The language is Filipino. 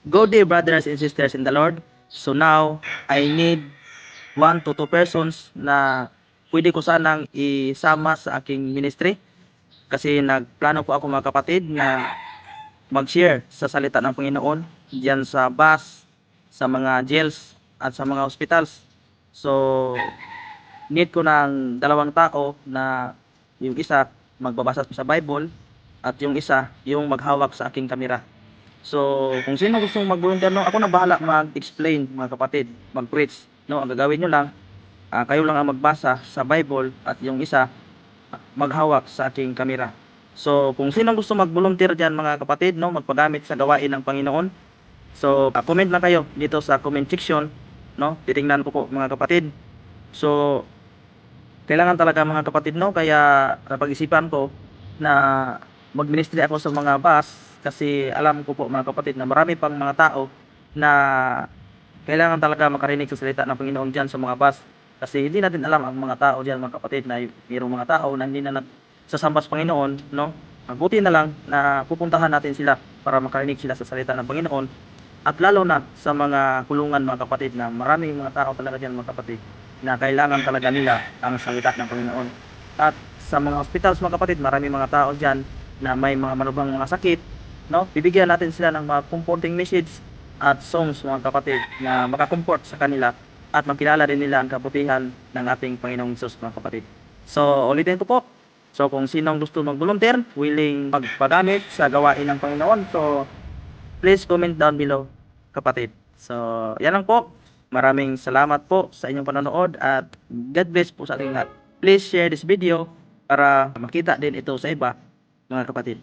Go dear brothers and sisters in the Lord. So now, I need 1 to 2 persons na pwede ko sanang isama sa aking ministry. Kasi nagplano po ako mga kapatid na mag-share sa salita ng Panginoon diyan sa bus, sa mga jails at sa mga hospitals. So, need ko ng 2 tao na yung isa magbabasa sa Bible at yung isa yung maghawak sa aking kamera. So, kung sino gustong mag-volunteer, no, ako na bahala mag-explain mga kapatid, mag-preach. No, ang gagawin nyo lang, kayo lang ang magbasa sa Bible at yung isa maghawak sa aking kamera. So, kung sino gusto mag-volunteer diyan mga kapatid, no, magpagamit sa gawain ng Panginoon. So, comment lang kayo dito sa comment section, no? Titingnan ko po mga kapatid. So, kailangan talaga mga kapatid, no, kaya napag-isipan ko na mag-ministry ako sa mga bus kasi alam ko po mga kapatid na marami pang mga tao na kailangan talaga makarinig sa salita ng Panginoon diyan sa mga bus kasi hindi natin alam ang mga tao diyan mga kapatid na mayroong mga tao na hindi na nagsasamba sa Panginoon, no. Mabuti na lang na pupuntahan natin sila para makarinig sila sa salita ng Panginoon at lalo na sa mga kulungan mga kapatid na maraming mga tao talaga diyan mga kapatid na kailangan talaga nila ang salita ng Panginoon. At sa mga hospitals mga kapatid, maraming mga tao diyan na may mga malubhang mga sakit, no? Bibigyan natin sila ng mga comforting message at songs mga kapatid na makakomfort sa kanila at makilala din nila ang kabutihan ng ating Panginoong Hesus mga kapatid. So, ulitin ko po. So, kung sinong gusto mag-volunteer, willing magpagamit sa gawain ng Panginoon, so please comment down below kapatid. So, yan lang po. Maraming salamat po sa inyong panonood at God bless po sa ating lahat. Please share this video para makita din ito sa iba mga kapatid.